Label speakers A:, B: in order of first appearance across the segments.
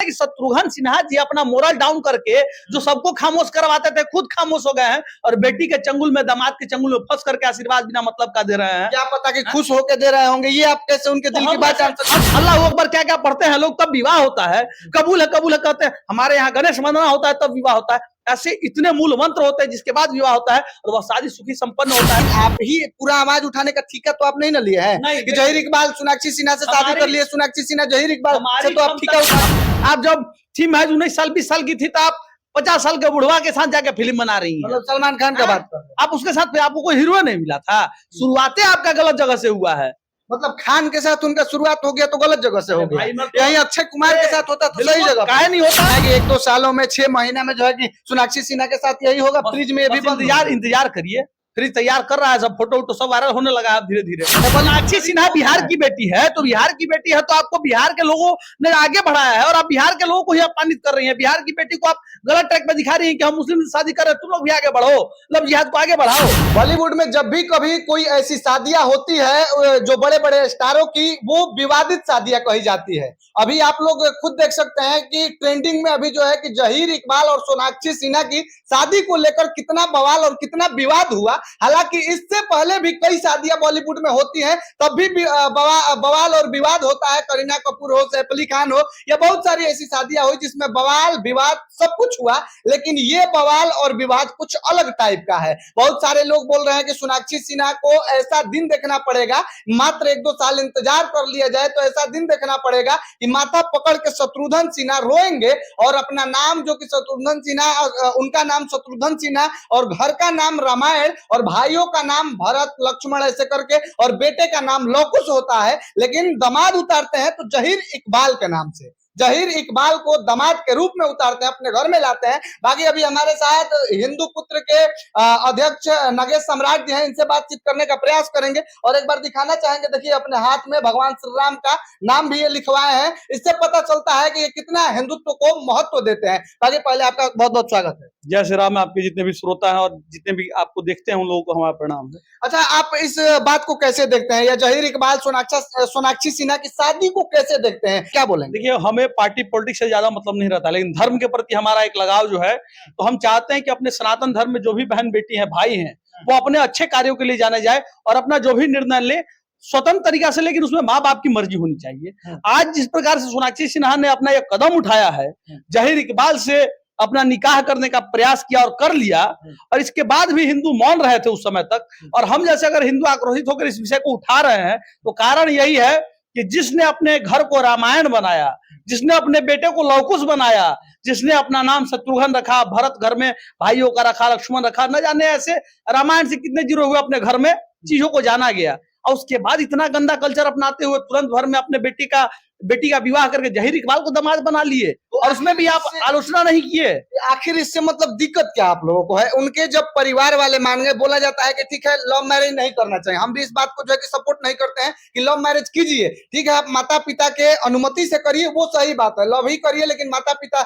A: कि शत्रुघ्न सिन्हा जी अपना moral down करके जो सबको खामोश करवाते थे खुद खामोश हो गए हैं और बेटी के चंगुल में, दामाद के चंगुल में फंस करके आशीर्वाद बिना मतलब का दे रहे हैं।
B: क्या पता कि खुश होकर दे रहे होंगे, ये आप कैसे उनके दिल की बात जान सकते हैं?
A: अल्लाह अकबर क्या क्या पढ़ते हैं लोग, तब विवाह होता है, कबूल है कहते हैं। हमारे यहाँ गणेश वंदना होता है तब विवाह होता है। ऐसे इतने मूल मंत्र होते हैं जिसके बाद विवाह होता है और वह शादी सुखी संपन्न होता है।
B: आप ही पूरा आवाज उठाने का ठेका तो आप नहीं ना लिए हैं कि जहीर इकबाल सोनाक्षी सिन्हा से शादी कर लिए, सोनाक्षी सिन्हा जहीर इकबाल से तो आप ठेका उठा।
A: आप जब थी महज 19 साल 20 साल की थी तो आप 50 साल के बुढ़वा के साथ जाके फिल्म बना रही हैं।
B: मतलब सलमान खान का बात कर रहे हैं
A: आप उसके साथ आपको कोई हीरो नहीं मिला था। शुरुआतें आपका गलत जगह से हुआ है।
B: मतलब खान के साथ उनका शुरुआत हो गया तो गलत जगह से हो गया। यही अक्षय कुमार के साथ होता तो सही जगह
A: काहे नहीं होता
B: है कि 1-2 सालों में 6 महीने में जो है कि सोनाक्षी सिन्हा के साथ यही होगा। फ्रिज में ये भी
A: इंतजार करिए, फ्रिज तैयार कर रहा है, सब फोटो वोटो सब वायरल होने लगा है धीरे धीरे। सोनाक्षी सिन्हा बिहार की बेटी है तो बिहार की बेटी है तो आपको बिहार के लोगों ने आगे बढ़ाया है और आप बिहार के लोगों को ही अपमानित कर रही हैं। बिहार की बेटी को आप गलत ट्रैक पे दिखा रही हैं कि हम मुस्लिम से शादी कर रहे हैं, तुम लोग भी आगे बढ़ो, मतलब जिहाद को आगे बढ़ाओ।
B: बॉलीवुड में जब भी कभी कोई ऐसी शादियां होती है जो बड़े बड़े स्टारों की, वो विवादित शादियां कही जाती है। अभी आप लोग खुद देख सकते हैं कि ट्रेंडिंग में अभी जो है कि जहीर इकबाल और सोनाक्षी सिन्हा की शादी को लेकर कितना बवाल और कितना विवाद हुआ। हालांकि इससे पहले भी कई शादियां बॉलीवुड में होती हैं, तब भी बवाल और विवाद होता है। करीना कपूर हो, सैफ अली खान हो, या बहुत सारी ऐसी शादियां हुई जिसमें बवाल विवाद सब कुछ हुआ, लेकिन ये बवाल और विवाद कुछ अलग टाइप का है। बहुत सारे लोग बोल रहे हैं कि सोनाक्षी सिन्हा को ऐसा दिन देखना पड़ेगा, मात्र 1-2 साल इंतजार कर लिया जाए तो ऐसा दिन देखना पड़ेगा कि माथा पकड़ के शत्रुघ्न सिन्हा रोएंगे और अपना नाम जो कि शत्रुघ्न सिन्हा, उनका नाम शत्रुघ्न सिन्हा और घर का नाम रामायण और भाइयों का नाम भरत लक्ष्मण ऐसे करके और बेटे का नाम लवकुश होता है, लेकिन दामाद उतारते हैं तो जहीर इकबाल के नाम से। जहीर इकबाल को दामाद के रूप में उतारते हैं, अपने घर में लाते हैं। बाकी अभी हमारे साथ हिंदू पुत्र के अध्यक्ष नगेश सम्राट जी हैं, इनसे बातचीत करने का प्रयास करेंगे और एक बार दिखाना चाहेंगे। देखिए अपने हाथ में भगवान श्री राम का नाम भी ये लिखवाए हैं, इससे पता चलता है कि ये कितना हिंदुत्व को महत्व देते हैं। बाकी पहले आपका बहुत बहुत स्वागत है।
A: जय श्री राम। आपके जितने भी श्रोता हैं और जितने भी आपको देखते हैं उन लोगों को हमारा प्रणाम है।
B: अच्छा, आप इस बात को कैसे देखते हैं, या जहीर इकबाल सोनाक्षी सिन्हा की शादी को कैसे देखते हैं, क्या बोलेंगे?
A: देखिए हमें पार्टी पॉलिटिक्स से ज्यादा मतलब नहीं रहता, लेकिन धर्म के प्रति हमारा एक लगाव जो है, तो हम चाहते हैं कि अपने सनातन धर्म में जो भी बहन बेटी हैं, भाई हैं, वो अपने अच्छे कार्यों के लिए जाने जाए और अपना जो भी निर्णय ले स्वतंत्र तरीका से, लेकिन उसमें माँ बाप की मर्जी होनी चाहिए। आज जिस प्रकार से सोनाक्षी सिन्हा ने अपना एक कदम उठाया है, जहीर इकबाल से अपना निकाह करने का प्रयास किया और कर लिया, और इसके बाद भी हिंदू मौन रहे थे उस समय तक, और हम जैसे अगर हिंदू आक्रोशित होकर इस विषय को उठा रहे हैं तो कारण यही है कि जिसने अपने घर को रामायण बनाया, जिसने अपने बेटे को लवकुश बनाया, जिसने अपना नाम शत्रुघ्न रखा, भरत घर में भाइयों का रखा, लक्ष्मण रखा, न जाने ऐसे रामायण से कितने जीरो हुए अपने घर में, चीजों को जाना गया, और उसके बाद इतना गंदा कल्चर अपनाते हुए तुरंत भर में अपने बेटी का विवाह करके जहीर इकबाल को दामाद बना लिए, और उसमें भी आप आलोचना नहीं किए।
B: आखिर इससे मतलब दिक्कत क्या आप लोगों को है? उनके जब परिवार वाले मान गए, बोला जाता है कि ठीक है लव मैरिज नहीं करना चाहिए, हम भी इस बात को जो है कि सपोर्ट नहीं करते हैं कि लव मैरिज कीजिए, ठीक है आप माता पिता के अनुमति से करिए, वो सही बात है, लव ही करिए, लेकिन माता पिता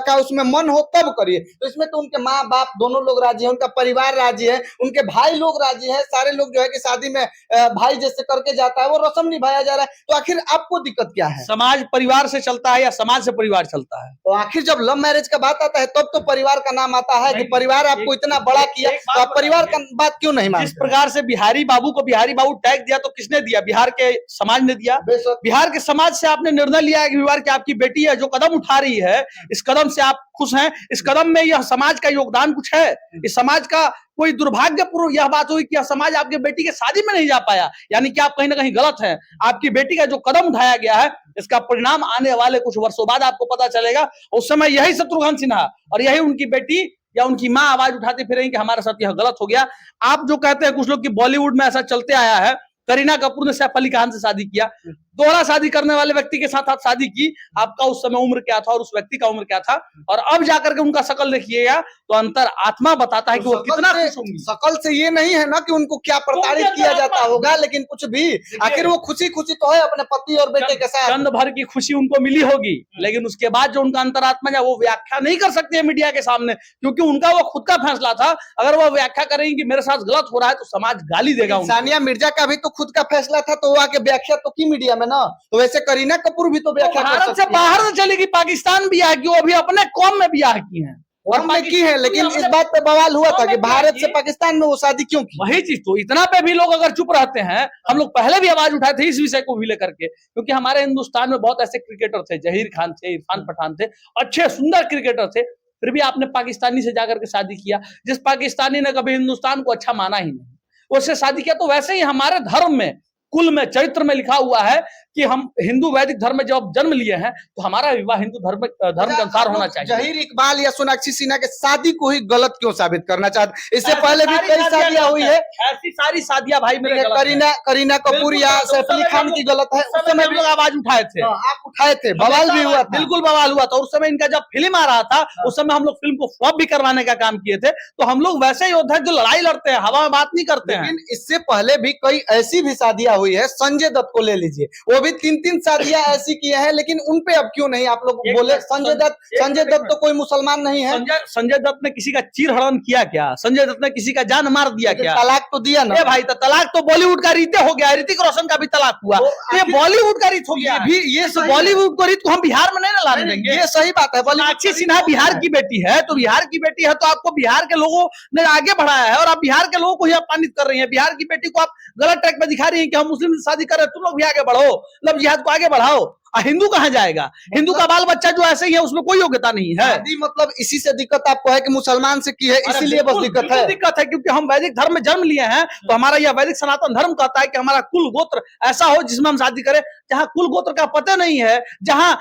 B: का उसमें मन हो तब करिए। तो इसमें तो उनके माँ बाप दोनों लोग राजी है, उनका परिवार राजी है, उनके भाई लोग राजी है, सारे लोग जो है कि शादी में भाई जैसे करके जाता है वो रस्म निभाया जा रहा है, तो आखिर आपको दिक्कत क्या है?
A: समाज परिवार से चलता है या समाज से परिवार चलता है?
B: तो आखिर जब लव मैरिज का बात आता है तब तो परिवार का नाम आता है कि परिवार आपको इतना बड़ा किया, तो आप परिवार का बात क्यों नहीं मानते?
A: जिस प्रकार से बिहारी बाबू को बिहारी बाबू टैग दिया, तो किसने दिया? बिहार के समाज ने दिया। बिहार के समाज से आपने निर्णय लिया कि बिहार की आपकी बेटी है जो कदम उठा रही है, इस कदम से आप खुश हैं? इस कदम में यह समाज का योगदान कुछ है? इस समाज का कोई दुर्भाग्यपूर्ण यह बात हुई कि यह समाज आपकी बेटी के शादी में नहीं जा पाया, यानी कि आप कहीं ना कहीं गलत हैं। आपकी बेटी का जो कदम उठाया गया है, इसका परिणाम आने वाले कुछ वर्षों बाद आपको पता चलेगा। उस समय यही शत्रुघ्न सिन्हा और यही उनकी बेटी या उनकी माँ आवाज उठाती फिरेंगी कि हमारे साथ यह गलत हो गया। आप जो कहते हैं कुछ लोग कि बॉलीवुड में ऐसा चलते आया है, करीना कपूर ने सैफ अली खान से शादी किया, दोहरा शादी करने वाले व्यक्ति के साथ आप शादी की, आपका उस समय उम्र क्या था और उस व्यक्ति का उम्र क्या था, और अब जाकर के उनका शकल देखिएगा तो अंतर आत्मा बताता है कि वो कितना खुश होंगी।
B: शकल से ये नहीं है ना कि उनको क्या प्रताड़ित किया जाता होगा, लेकिन कुछ भी आखिर वो खुशी खुशी तो है अपने पति और बेटे के साथ,
A: चंद भर की खुशी उनको मिली होगी, लेकिन उसके बाद जो उनका अंतरात्मा है वो व्याख्या नहीं कर सकते है मीडिया के सामने, क्योंकि उनका वो खुद का फैसला था। अगर वो व्याख्या करेंगे कि मेरे साथ गलत हो रहा है तो समाज गाली देगा।
B: सानिया मिर्जा का भी तो खुद का फैसला था, तो वो आके व्याख्या तो की मीडिया में ना, तो वैसे करीना कपूर भी तो व्याख्या कर
A: भारत से
B: सकती है।
A: बाहर से चलेगी, पाकिस्तान ब्याह की, वो अभी अपने कौम में ब्याह की है
B: और में की है, लेकिन इस बात पे बवाल हुआ था कि भारत से पाकिस्तान में वो शादी क्यों की।
A: वही चीज तो, इतना पे भी लोग अगर चुप रहते हैं, हम लोग पहले भी आवाज उठाए थे इस विषय को भी लेकर के, क्योंकि हमारे हिंदुस्तान में बहुत ऐसे क्रिकेटर थे, जहीर खान थे, इरफान पठान थे, अच्छे सुंदर क्रिकेटर थे, फिर भी आपने पाकिस्तानी से जाकर के शादी किया, जिस पाकिस्तानी ने कभी हिंदुस्तान को अच्छा माना ही नहीं, उससे शादी किया। तो वैसे ही हमारे धर्म में, कुल में, चरित्र में लिखा हुआ है कि हम हिंदू वैदिक धर्म में जब जन्म लिए हैं तो हमारा विवाह हिंदू धर्म के अनुसार होना चाहिए।
B: जहीर इकबाल या सोनाक्षी सिन्हा के शादी को ही गलत क्यों साबित करना चाहते? इससे पहले भी कई शादियां हुई है,
A: ऐसी सारी शादियां भाई मेरे गलत हैं।
B: करीना कपूर या सैफ अली खान की गलत है।
A: उस समय भी लोग आवाज उठाए थे,
B: आप उठाए थे, बवाल भी हुआ था।
A: बिल्कुल बवाल हुआ था। उस समय इनका जब फिल्म आ रहा था, उस समय हम लोग फिल्म को फ्लॉप भी करवाने का काम किए थे। तो हम लोग वैसे योद्धा जो लड़ाई लड़ते हैं, हवा में बात नहीं करते हैं।
B: लेकिन इससे पहले भी कई ऐसी भी शादियां हुई है, संजय दत्त को ले लीजिए, वो भी 3-3 शादियां ऐसी किए हैं, लेकिन उन पे अब क्यों नहीं आप लोग बोले? संजय दत्त तो कोई मुसलमान नहीं है।
A: संजय दत्त ने किसी का चीर हरण किया क्या? संजय दत्त ने किसी का जान मार दिया क्या?
B: तलाक तो दिया ना
A: भाई, तो तलाक तो बॉलीवुड का रीते हो गया, ऋतिक रोशन का भी तलाक हुआ, ये बॉलीवुड का रीत हो गया।
B: ये
A: बॉलीवुड को रीत को हम बिहार में नहीं ना लाने देंगे।
B: ये सही बात है।
A: सोनाक्षी सिन्हा बिहार की बेटी है, तो बिहार की बेटी है तो आपको बिहार के लोगों ने आगे बढ़ाया है, और आप बिहार के लोगों को ही अपमानित कर रही हैं। बिहार की बेटी को आप गलत ट्रैक पे दिखा रही हैं कि हम मुस्लिम से शादी कर रहे हैं, तुम लोग भी आगे बढ़ो, मतलब जिहाद को आगे बढ़ाओ। हिंदू कहाँ जाएगा? हिंदू का बाल बच्चा जो ऐसे ही है, उसमें कोई योग्यता नहीं है।
B: शादी मतलब इसी से दिक्कत आपको है कि मुसलमान से की है, इसीलिए बस दिक्कत है।
A: दिक्कत है क्योंकि हम वैदिक धर्म में जन्म लिए हैं, तो हमारा यह वैदिक सनातन धर्म कहता है कि हमारा कुल गोत्र ऐसा हो जिसमें हम शादी करें। जहां कुल गोत्र का पता नहीं है, जहां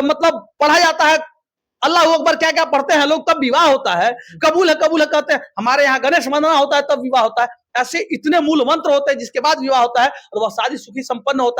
A: मतलब पढ़ा जाता है अल्लाह अकबर क्या क्या पढ़ते हैं लोग, तब विवाह होता है, कबूल है कहते हैं। हमारे यहाँ गणेश वंदना होता है तब विवाह होता है। ऐसे इतने मूल मंत्र होते हैं जिसके बाद विवाह होता है, और वह शादी सुखी संपन्न होता है।